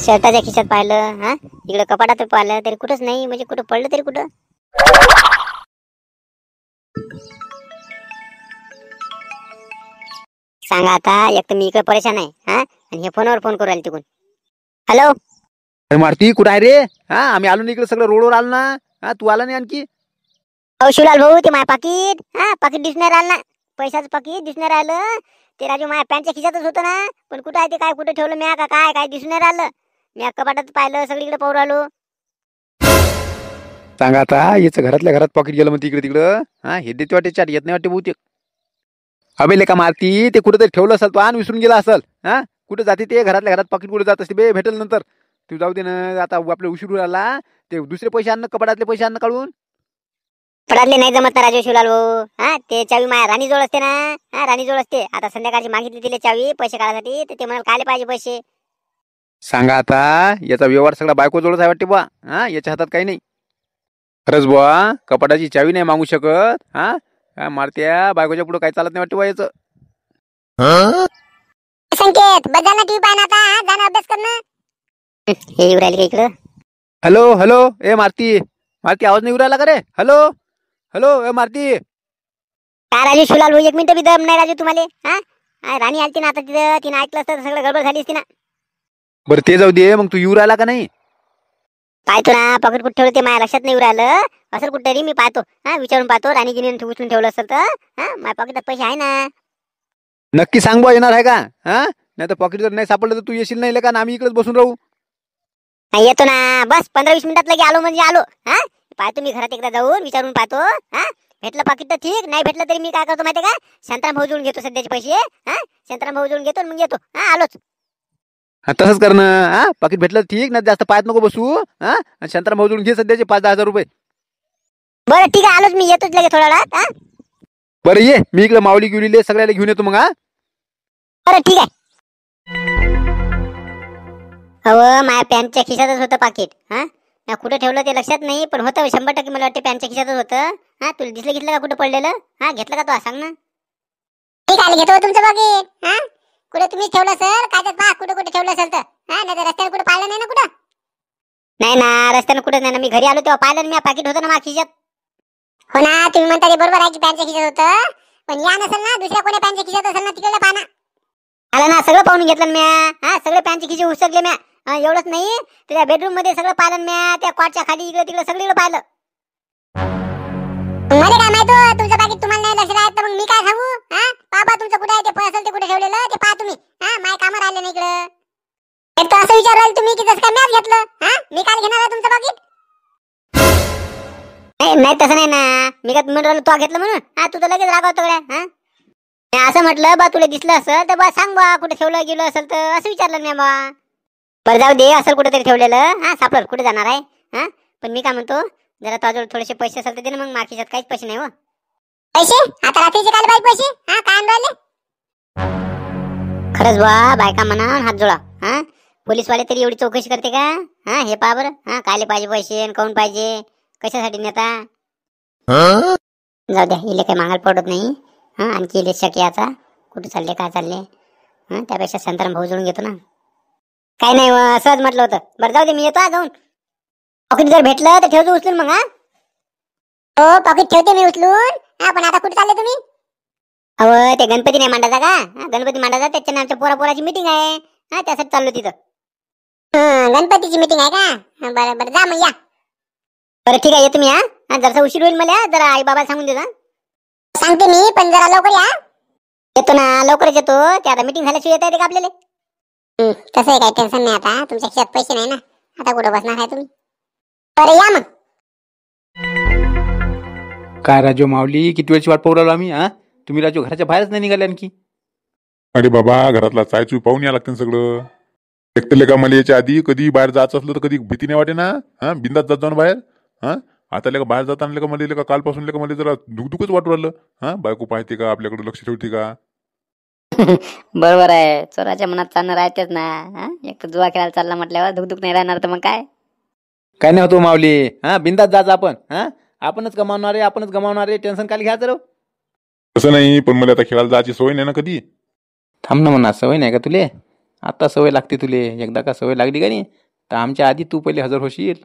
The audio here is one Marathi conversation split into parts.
शर्टाच्या खिशात पाहिलं, हा इकडे कपाटात पाहिलं तरी कुठंच नाही. म्हणजे कुठं पडलं तरी कुठं. सांगा आता, एक तर मी इकडे परेशान आहे, हा आणि हे फोनवर फोन करू राहिले तिकडून. हॅलो मारती कुठं आहे रे? हा आम्ही आलो ना इकडे, सगळं रोडवर आलो ना. हा तू आला नाही आणखी? अहो शिवलाल भाऊ, ते माझ्या पाकिट, हा पाकिट दिसणार राहिलं ना. पैशाचं पाकिट दिसणार राहिलं. ते राजू माझ्या पॅन्टच्या खिशातच होतं ना. पण कुठं आहे ते, काय कुठं ठेवलं म्या का काय काय दिसणार राहिलं. मी कपाटात पाहिलं, सगळीकडे पाहू राहिलो. सांगा आता, याचं घरातल्या घरात पॉकेट गेलं म्हणते इकडे तिकडं. हा हे देते वाटे चाट, येत नाही वाटते बहुतेक. अबे लेका मारती, ते कुठेतरी ठेवलं असेल, तो आण विसरून गेला असेल. हा कुठे जाते ते, घरातल्या घरात पॉकेट कुठे जात असते बे, भेटेल नंतर. तू जाऊ दे ना, आता आपल्या उशीर आला. ते दुसरे पैसे आणणं, कपाटातले पैसे आणणं काढून. पडातले नाही जमत ना राजू शिवलाल भाऊ. हा ते चावी माझ्या राणी जोड असते ना. हा राणी जोड असते. आता संध्याकाळची मागितली तिला चावी पैसे काढायसाठी, तर ते म्हणाल कायले पाहिजे पैसे. सांगा आता, याचा व्यवहार सगळा बायको जोडच आहे वाटते बुवा. हा याच्या हातात काही नाही. खरंच बुवा, कपाटाची चावी नाही मागू शकत. हा काय मारत्या, बायकोच्या पुढे काही चालत नाही वाटते बुवा याचं. संकेत बजाना टीव्ही पाहणं आता, जाणं अभ्यास करणं. हे येऊ राहिले का इकडं? हॅलो हॅलो, ए मारती, मारती आवाज नाही येऊ राहिला का रे? हॅलो हॅलो, ए मारती. काय राजू शिवलाल भाऊ, एक मिनिट बी दम नाही राजू तुम्हाला. हा राणी आलती ना आता तिथं, तिने ऐकलं असतं तर सगळं गडबड झाली असती ना. बरं ते जाऊ दे, मग तू येऊ राहिला का नाही? पाहतो ना, पॉकेट कुठे ठेवलं ते माझ्या लक्षात नाही येऊ राहिलं. असं कुठतरी मी पाहतो, हा विचारून पाहतो. राणी गिनी उचलून ठेवलं असेल तर. हा माझ्या पॉकेटात पैसे आहे ना. नक्की सांग बुवा, येणार आहे का? हा नाही तर पॉकेट जर नाही सापडलं तर तू येशील नाही का, आम्ही इकडेच बसून राहू. येतो ना, बस 15-20 मिनिटात लगे आलो म्हणजे आलो. हा पाहतो मी घरात एकदा जाऊन विचारून पाहतो. हा भेटलं पाकिट तर ठीक, नाही भेटलं तरी मी काय करतो माहिती का, शांताराम भाऊ जोडून घेतो सध्याचे पैसे. हा शांताराम भाऊ जोडून घेतो, मग येतो. हा आलोच. हा तसंच करणं. हा पाकिट भेटलं ठीक, नाही जास्त पायात नको बसू. हा आणि शांताराम भाऊ जोडून घे सध्याचे 5-10 हजार रुपये. बरं ठीक आहे, आलोच मी, येतोच लगे थोड्या वेळात. हा बरं ये, मी इकडे माऊली गिवलीले सगळ्याला घेऊन येतो मग. हा बरं ठीक आहे. अव माझ्या पॅन्टच्या खिशातच होतं पाकिट. हा मी कुठं ठेवलं ते लक्षात नाही, पण होतं 100% मला वाटतं पॅन्टच्या खिशातच होतं. हा तुला दिसलं का कुठं पडलेलं? हा घेतलं का तू, सांग ना. ठीक आहे, घेतो तुमचं पाकिट. हा कुठे तुम्ही ठेवलं असेल काय तर पहा, कुठे कुठे ठेवलं असेल तर. हा नाही तर रस्त्यावर कुठे पाहिलं नाही ना कुठं? नाही ना, रस्त्यानं कुठं नाही ना. मी घरी आलो तेव्हा पाहिलं ना, मी पाकिट होतं ना माझ्या खिशात. हो ना, तुम्ही म्हणता ते बरोबर आहे की पॅन्टच्या खिशात होतं, पण या नसेल ना, दुसऱ्या कोण्या पॅन्टच्या खिशात असेल ना, तिकडे पाहा ना. आला ना, सगळं पाहून घेतलं ना म्या. हा सगळे पॅन्टचे खिशे उचलले म्या. एवढंच नाही, त्याच्या बेडरूम मध्ये सगळं पाहिलं म्या. त्या कॉटच्या खाली इकडे तिकडे सगळीकडे पाहिलं. मला काय माहित तुमचं पाकिट तुम्हाला नाही लक्ष राहत, तर मग मी काय सांगू. हा बाबा तुमचं कुठे आहे ते असेल ते कुठे ठेवलेलं ते पहा तुम्ही. हा माझ्या कामावर आले नाही इकडं. एक तर असं विचाराल तुम्ही की जसं काय मॅच घेतलं. हा मी काय घेणार आहे तुमचं पाकिट? नाही तसं नाही ना, मी काय म्हणून तो घेतलं म्हणून. हा तू तर लगेच रागावतो गड्या. हा असं म्हटलं बा, तुला दिसलं असं तर बा सांग बा, कुठे ठेवलं गेलं असेल तर, असं विचारलं मी बा. बरं जाऊ दे, असं कुठेतरी ठेवलेलं. हा सापडलं, कुठे जाणार आहे. हा पण मी काय म्हणतो, जरा तुझ्याजवळ थोडेसे पैसे असेल तर दे ना, मग माझ्या खिशात काहीच पैसे नाही. हो पैसे आता रात्रीचे काय पाहिजे पैसे? हा काय आणले? खरंच बा, बायका म्हणा हात जोडा. हा पोलीसवाले तरी एवढी चौकशी करते का? हा हे पहा बरं. हा कायले पाहिजे पैसे, काऊन पाहिजे, कशासाठी नेता? जाऊ द्या, इले काही मागायला पडत नाही. हा आणखी इले शक याचा, कुठे चालले काय चालले. हा त्यापेक्षा शांताराम भाऊ जोडून घेतो ना. काही नाही, असंच म्हटलं होतं. बरं जाऊ दे, मी येतो जाऊन. पॉकेट जर भेटलं तर ठेवतो उचलून मग. हा हो पॉकेट ठेवते मी उचलून. हा पण आता कुठे चालले तुम्ही? अहो ते गणपती नाही मांडायचा का? गणपती मांडायचा, त्याच्या आमच्या पोरापोराची मीटिंग आहे. हा त्यासाठी चाललो तिथं. गणपतीची मीटिंग आहे का? बरं बरं जा मग या. बरं ठीक आहे, येतो मी. हा जरासा उशीर होईल मला, जरा आई बाबा सांगून देजा. सांगते मी, पण जरा लवकर या. येतो ना, लवकरच येतो. ते आता मीटिंग झाल्याशिवाय येता येते का आपल्याला? तसं आहे, काही टेन्शन नाही. आता तुमच्या खिशात पैसे नाही ना, आता कुठं बसणार आहे तुम्ही? बरं या मग. काय राजू माऊली, किती वेळची वाट पाहू राहिलो आम्ही. हा तुम्ही राजू घराच्या बाहेरच नाही निघाले आणखी. अरे बाबा, घरातला चाय चुई पाहून या लागते सगळं. एकटले का मला याच्या आधी कधी बाहेर जायचं असलं तर कधी भीती नाही वाटे ना. हा बिंदात जात जाऊ ना बाहेर. हा आता लेका बाहेर जाताना लेका मला लेका कालपासून लेका मला जरा दुखदुखच वाटू राहिलं. हा बायको पाहते का, आपल्याकडे लक्ष ठेवते का? बरोबर आहे, चोराच्या मनात चालणार राहतेच ना. एक तर जुवा खेळायला चालला म्हटल्यावर दुखदुख नाही राहणार तर मग काय. काय नाही होतो माऊली. हा बिंदात जायचं आपण. हा आपणच गमावणार आहे, आपणच गमावणार आहे. टेन्शन काय घ्यायचं रे? तसं नाही, पण मला आता खेळायला जायची सवय नाही ना कधी. थांब ना म्हणा, सवय नाही का तुले? आता सवय लागते तुले. एकदा का सवय लागली का नाही तर आमच्या आधी तू पहिले हजर होशील.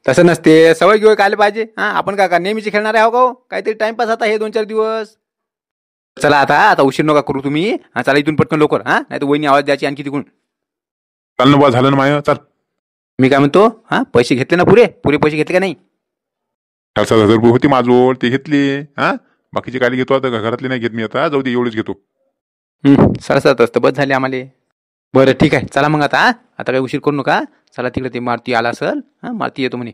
तसं नसते. सवय घेऊ काय पाहिजे. आपण का नेहमीचे खेळणारे आहो का हो? काहीतरी टाइमपास आता हे 2-4 दिवस. चला आता आता उशीर नका करू तुम्ही. चला इथून पटकन लवकर. नाही तर वहिनी आवाज द्यायची आणखी तिकडून. चाल ना बा, झालं ना माय, चाल. मी काय म्हणतो, पैसे घेतले ना पुरे पैसे घेतले का नाही? 7,000 रुपये होते माझोळ, ते घेतले. बाकीचे काय घेतो आता, घरातले नाही घेत मी आता. जाऊ दे, एवढेच घेतो. 7,500 असतं बस झाले आम्हाला. बरं ठीक आहे, चला मग आता. आता काही उशीर करू नका. चला तिकडे ते मारुती आला असेल. मारुती येतो म्हणे.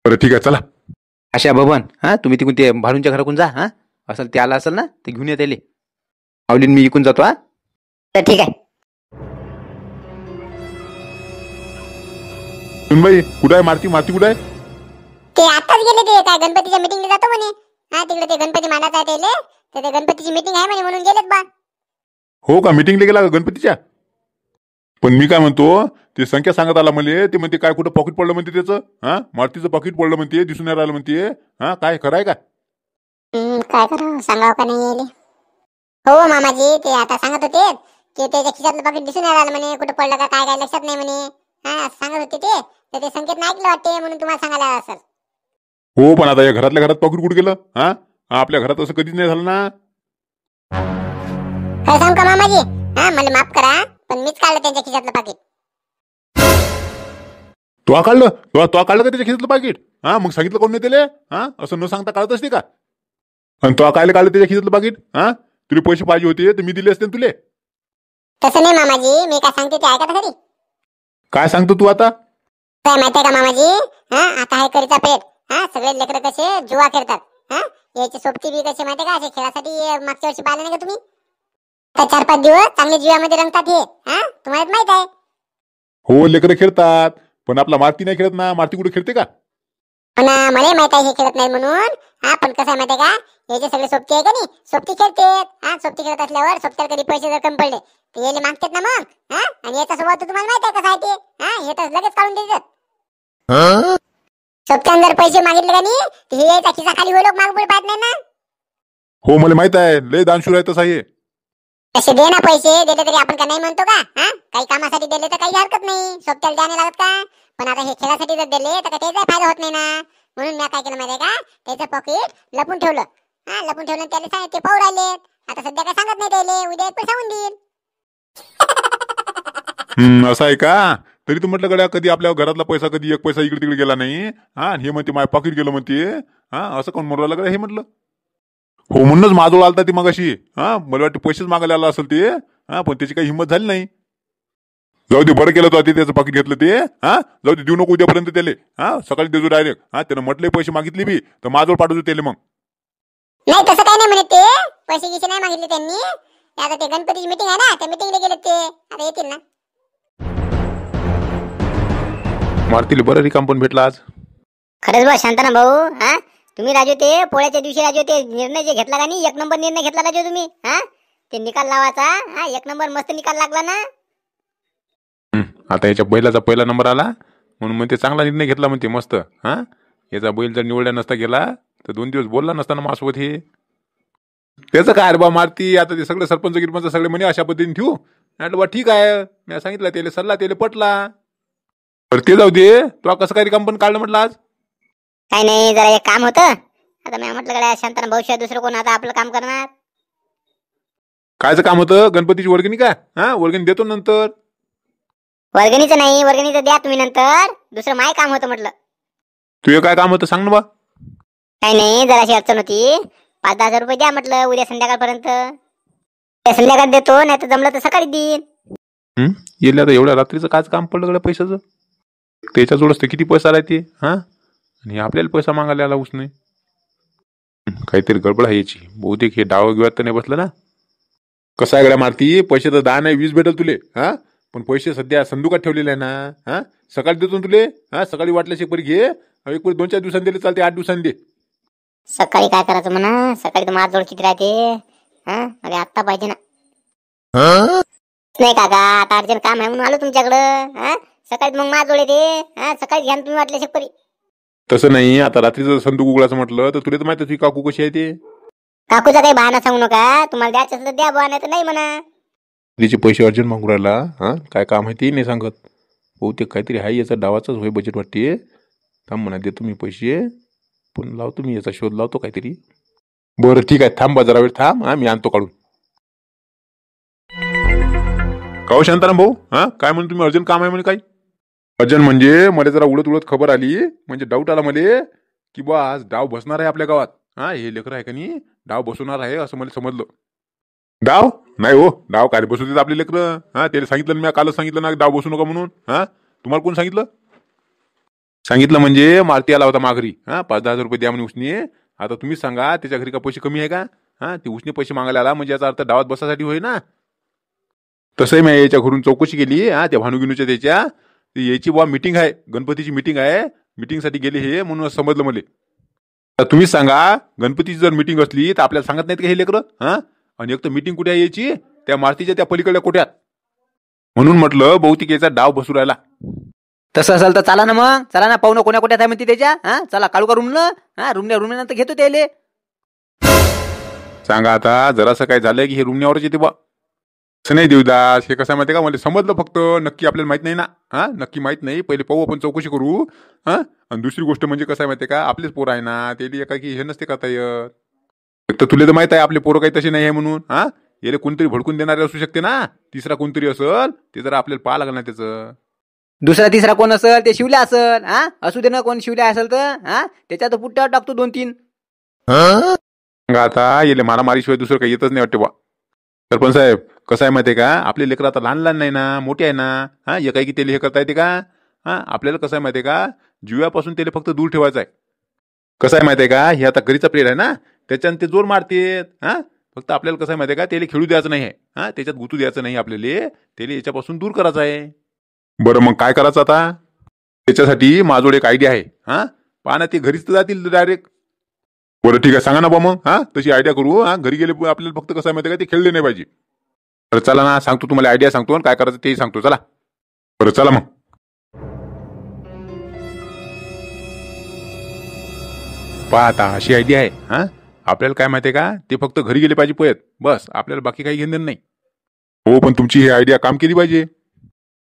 बरं ठीक आहे, चला. आशा भवन तुम्ही तिकडून ते भाडूंच्या घराकडून जा. असेल ते आला असेल ना, ते घेऊन येते. आवलीन मी इकून जातो. तर ठीक आहे. सुनबाई कुठं आहे? मारुती कुठं आहे? ते आताच गेले. ते काय गणपतीच्या मीटिंगला जातो म्हणे. तिकडे ते गणपती मानाचा आहे त्याले. तर ते गणपतीची मीटिंग आहे म्हणे, म्हणून गेलेत बा. हो का, मीटिंगला गेला का गणपतीच्या? पण मी काय म्हणतो, ते संख्या सांगत आला मला. ते म्हणते काय कुठं पॉकेट पडलं म्हणते त्याचं. मारुतीचं पॉकेट पडलं म्हणते, दिसून नाही राहिलं म्हणते. काय खरं आहे का? काय करावं, सांगावं का नाही यायले? हो मामाजी, ते आता सांगत होते की त्याच्या खिशातलं पाकिट दिसून नाही राहिलं म्हणे. कुठं पडलं का काय लक्षात नाही म्हणे. सांगत होते ते. तर ते संकेत नाही ऐकलं वाटते, म्हणून तुम्हाला सांगायला आला असेल. हो, पण आता या घरातल्या घरात पॉकेट कुठे गेलं? आपल्या घरात असं कधीच नाही झालं ना. काय सांगू का मामाजी? मला माफ करा, पण मीच काढलं त्यांच्या खिशातलं पाकिट. तो काढलं का त्याच्या खिशातलं पाकिट? मग सांगितलं कोण नाही त्याला? असं न सांगता काढत असते का? आणि तो काढलं त्याच्या खिशातलं पाकिट? तुला पैसे पाहिजे होते तर मी दिले असते तुले. तसं नाही मामाजी, मी काय सांगते ते ऐका तर खरी. काय सांगतो तू आता? काय माहितीये का मामाजी? आता आहे करीचा पेट. सगळे लेकरं कसे जुवा खेळतात. याची सोबती बी कसे माहितीये का, असे खेळासाठी मागच्या वर्षी पाहिले नाही का तुम्ही? तर 4-5 दिवस चांगले जुव्यामध्ये रंगतात हे. तुम्हाला माहित आहे. हो, लेकरं खेळतात, पण आपला मारुती नाही खेळत ना. मारुती कुठे खेळते का? पण मला माहित आहे हे खेळत नाही म्हणून. पण कसं आहे माहितीये का, हे जे सगळे सोबती आहे का नाही, सोबती खेळते. सोबती खेळत असल्यावर सोबत्याला कधी पैसे जर कमी पडले तर याले मागतात ना मग. आणि याचा स्वभाव तर तुम्हाला माहित आहे कसा आहे ते. हे तर लगेच काढून देतात. सोबत्याने जर पैसे मागितले का नाही, तर हे याचा खिसा खाली होईल, माग पुढे पाहत नाही ना. हो, मला माहित आहे, लय दानशूर आहे तसा हे. तसे दे ना पैसे. दिले तरी आपण का नाही म्हणतो का? काही कामासाठी दिले तर काही हरकत नाही, सोबत्याला द्यायला लागत का? पण आता हे खेळासाठी जर दिले तर त्याचा फायदा होत नाही ना. म्हणून मी काय केलं माहिती आहे का, त्याचं पॉकेट लपून ठेवलं. लपून ठेवलं, त्याला सांगितलं. ते पाहू राहिले. आता सध्या काय सांगत नाही त्याले, उद्या एक पैसा होऊन देईल. असं आहे का? तरी तू म्हटलं गड्या, कधी आपल्या घरातला पैसा, कधी एक पैसा इकडे तिकडे गेला नाही. हे म्हणते माझ्या पॉकेट गेलं म्हणते. असं कोण म्हणू लागलं हे म्हटलं. हो, म्हणूनच माझोळ आलता ती मगाशी. मला वाटतं पैसेच मागायला आला असेल ते. पण त्याची काही हिंमत झाली नाही. जाऊ दे, बरं केलं तो त्याचं पाकिट घेतलं ते. जाऊ दे, देऊ नको उद्यापर्यंत त्याले. सकाळी देजो डायरेक्ट. त्यानं म्हटले पैसे मागितले बी तर माझोळ पाठवतो त्याले मग. नाही तसं काही नाही म्हणत ते. पैसे गिसे नाही मागितले त्यांनी. आता ते गणपतीची मीटिंग आहे ना, त्या मीटिंगला गेले ते. आता येतील ना. मारतील बरं, रिकाम पण भेटला आज. खरंच बा शांताना भाऊ. तुम्ही राजू ते पोळ्याच्या दिवशी राजू ते निर्णय जे घेतला का नाही, 1 नंबर निर्णय घेतला राजू तुम्ही. ते निकाल लावायचा. 1 नंबर मस्त निकाल लागला ना. आता याच्या बैलाचा पहिला नंबर आला म्हणून म्हणते चांगला निर्णय घेतला म्हणते मस्त. याचा बैल जर निवडला नसता गेला तर 2 दिवस बोलला नसता ना माझ्यासोबत. हे त्याचं काय बा मारती. आता ते सगळे सरपंच गिरपंच सगळे म्हणे अशा पद्धतीने ठेवू. म्हटलं बा ठीक आहे, मी सांगितलं त्याला सल्ला, त्याला पटला. तर ते जाऊ दे, तुला कसं काय रिकाम पण काढलं म्हटलं आज? काही नाही, जरा एक काम होतं. आता मी म्हटलं गड्या शांताना भाऊशिवाय दुसरं कोण आता आपलं काम करणार. कायचं काम होतं? गणपतीची वर्गणी का? वर्गणी देतो नंतर. वर्गणीचं नाही, वर्गणीचं द्या तुम्ही नंतर. दुसरं माय काम होतं म्हटलं. तुझं काय काम होतं सांग ना बा. काही नाही, जराशी अडचण होती. 5-10 हजार रुपये द्या म्हटलं उद्या संध्याकाळपर्यंत. संध्याकाळ देतो, नाही तर जमलं तर सकाळी देईन. येईल आता एवढ्या रात्रीचं कायच काम पडलं गड्या पैशाचं? त्याच्याजवळच ते किती पैसा आला ते. आणि आपल्याला पैसा मागायला आला उसने. काहीतरी गडबड आहे याची. बहुतेक हे डाव घेऊयात तर नाही बसलं ना. कसं आहे गड्या मारती, पैसे तर 10 नाही 20 भेटल तुले. पण पैसे सध्या संदुकात ठेवलेले आहे ना. सकाळी देतो ना तुले. सकाळी वाटल्याशी परी घे. एक परी 2-4 दिवसांनी दिले चालते, 8 दिवसांनी दे. सकाळी काय करायचं म्हणा? सकाळी तर माझ्याजवळ किती राहते. अरे आत्ता पाहिजे ना. नाही काका, आता अर्जंट काम आहे म्हणून आलो तुमच्याकडं. सकाळी मग माझ्याजवळ येते. सकाळी घ्या तुम्ही वाटल्याशी परी. तसं नाही, आता रात्रीचं संदूक उघडायचं म्हटलं तर तुला तर माहिती तुझी काकू कशी आहे ते. काकूचा काही बहाणा सांगू नका. तुम्हाला द्यायचं असेल तर द्या बुवा, नाही तर नाही म्हणा. तिचे पैसे अर्जंट मागू राहिला. हा काय काम आहे ते नाही सांगत. बहुतेक काहीतरी आहे याचा डावाचाच होय बजेट वाटते. थांब म्हणा देतो मी पैसे, पण लावतो मी याचा शोध लावतो काहीतरी. बरं ठीक आहे, थांब जरा वेळ थांब. मी आणतो काढून. काहो शांताराम भाऊ, काय म्हणून तुम्ही अर्जंट काम आहे म्हणे? काही अर्जंट म्हणजे मला जरा उडत उडत खबर आली, म्हणजे डाऊट आला मला की बा आज डाव बसणार आहे आपल्या गावात. हे लेकर आहे का नाही, डाव बसवणार आहे असं मला समजलं. डाव नाही हो, डाव काय बसू देत आपले लेकर. त्याला सांगितलं मी कालच सांगितलं ना डाव बसू नका म्हणून. तुम्हाला कोण सांगितलं? सांगितलं म्हणजे मारती आला होता माघारी. 5,000 रुपये द्या म्हणे उसने. आता तुम्हीच सांगा त्याच्या घरी का पैसे कमी आहे का? ते उसने पैसे मागायला आला म्हणजे याचा अर्थ डावात बसासाठी होय ना. तसंही मी याच्या घरून चौकशी केली. त्या भानुगिनूच्या त्याच्या याची बा मीटिंग आहे, गणपतीची मीटिंग आहे. मीटिंगसाठी गेले हे म्हणून समजलं मला. तर तुम्हीच सांगा, गणपतीची जर मीटिंग असली तर आपल्याला सांगत नाहीत का हे लेकरं? आणि एक तर मीटिंग कुठे आहे याची? त्या मारुतीच्या त्या पलीकडल्या कोट्यात. म्हणून म्हटलं बहुतेक याचा डाव बसू राहिला. तसं असेल तर चला ना मग, चला ना, पाहुणं कोण्या कोट्यात आहे म्हणते त्याच्या. चला काढू का रूम ना, रूमनंतर घेतो त्याले. सांगा आता, जरासं काय झालंय की हे रूमण्यावरच येते बा. असं नाही देवदास, हे कसं माहिती का, मला समजलं फक्त नक्की आपल्याला माहित नाही ना. नक्की माहित नाही, पहिले पाहू आपण, चौकशी करू. आणि दुसरी गोष्ट म्हणजे कसं आहे माहिती का, आपलेच पोरं आहे ना, ते एका की हे नसते करता येत. एक तर तुला तर माहित आहे आपले पोरं काही तसे नाही आहे म्हणून. याला कोणतरी भडकून देणारे असू शकते ना, तिसरा कोणतरी असल, ते जरा आपल्याला पाहा लागलं ना त्याचं. दुसरा तिसरा कोण असेल ते शिवल्या असेल. असू दे ना, कोण शिवल्या असेल तर त्याच्यात पुट्ट्यावर टाकतो 2-3. आता येले मारामारीशिवाय दुसरं काही येतच नाही वाटते बा. सरपंच साहेब, कसं आहे माहिती आहे का, आपले लेकर आता लहान लहान नाही ना, मोठे आहे ना. एका की त्याला हे करता येते का? आपल्याला कसं आहे माहिती आहे का, जीवापासून त्याला फक्त दूर ठेवायचं आहे. कसं आहे माहिती आहे का, हे आता घरीचा प्लेअर आहे ना, त्याच्यानं ते जोर मारतेत. फक्त आपल्याला कसं आहे माहिती आहे का, त्याला खेळू द्यायचं नाही आहे. त्याच्यात गुतू द्यायचं नाही आपल्याला, त्याला याच्यापासून दूर करायचं आहे. बरं मग काय करायचं आता? त्याच्यासाठी माझोड एक आयडिया आहे. पहा ना, ते घरीच तर जातील डायरेक्ट. बरं ठीक आहे, सांगा ना बा मग. तशी आयडिया करू. घरी गेले आपल्याला फक्त कसं आहे माहिती आहे का, ते खेळले नाही पाहिजे. बरं चला ना, सांगतो तुम्हाला, आयडिया सांगतो काय करायचं तेही सांगतो. चला बरं, चला मग. पहा आता, अशी आयडिया आहे. आपल्याला काय माहिती आहे का, ते फक्त घरी गेले पाहिजे पळत, बस. आपल्याला बाकी काही घेणं नाही. हो, पण तुमची ही आयडिया काम केली पाहिजे.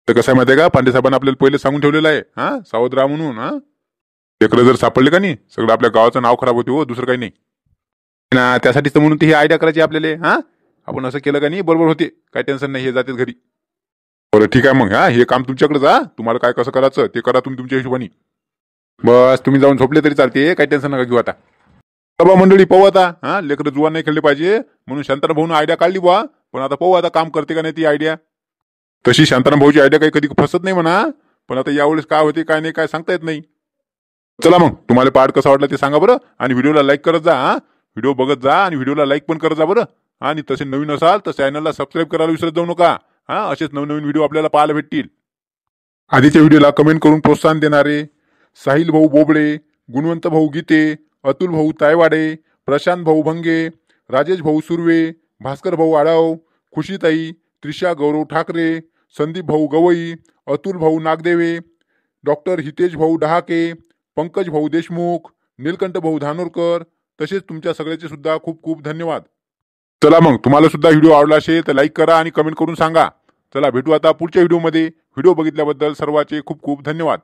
तर कसं आहे माहिती आहे का, पांडे साहेबांना आपल्याला पहिले सांगून ठेवलेलं आहे, सावध राहा म्हणून. लेकरं जर सापडले का नाही, सगळं आपल्या गावाचं नाव खराब होते हो, दुसरं काही नाही ना. त्यासाठीच तर म्हणून ती ही आयडिया करायची आपल्याला. आपण असं केलं का नाही, बरोबर होते, काही टेन्शन नाही, हे जाते घरी. बरं ठीक आहे मग. हे काम तुमच्याकडे जा, तुम्हाला काय कसं करायचं ते करा तुम्ही तुमच्या हिशोबाने. बस तुम्ही जाऊन झोपले तरी चालते, काही टेन्शन नका घेऊ. आता सभा मंडळी पाहू आता. लेकरं जुवा नाही खेळले पाहिजे म्हणून शांताराम भाऊन आयडिया काढली बा. पण आता पाहू आता काम करते का नाही ती आयडिया. तशी शांताराम भाऊची आयडिया काही कधी फसत नाही म्हणा, पण आता यावेळेस काय होते काय नाही काय सांगता येत नाही. चला मग, तुम्हाला पार्ट कसा वाटला ते सांगा बरं, आणि व्हिडिओला लाईक करत जा. व्हिडिओ बघत जा आणि व्हिडिओला लाईक पण करत जा बरं. आणि तसे नवीन असाल तर चॅनलला सबस्क्राईब करायला विसरत जाऊ नका. असेच नवनवीन व्हिडिओ आपल्याला पाहायला भेटतील. आधीच्या व्हिडिओला कमेंट करून प्रोत्साहन देणारे साहिल भाऊ बोबडे, गुणवंत भाऊ गीते, अतुल भाऊ तायवाडे, प्रशांत भाऊ भंगे, राजेश भाऊ सुर्वे, भास्कर भाऊ आडाव, खुशीताई, त्रिशा गौरव ठाकरे, संदीप भाऊ गवई, अतुल भाऊ नागदेवे, डॉक्टर हितेश भाऊ डहाके, पंकज भाऊ देशमुख, नीलकंठ भाऊ धानोरकर, तसेच तुमच्या सगळ्याचे सुद्धा खूप खूप धन्यवाद. चला मग, तुम्हाला सुद्धा व्हिडिओ आवडला असेल तर लाईक करा आणि कमेंट करून सांगा. चला भेटू आता पुढच्या व्हिडिओमध्ये. व्हिडिओ बघितल्याबद्दल सर्वांचे खूप खूप धन्यवाद.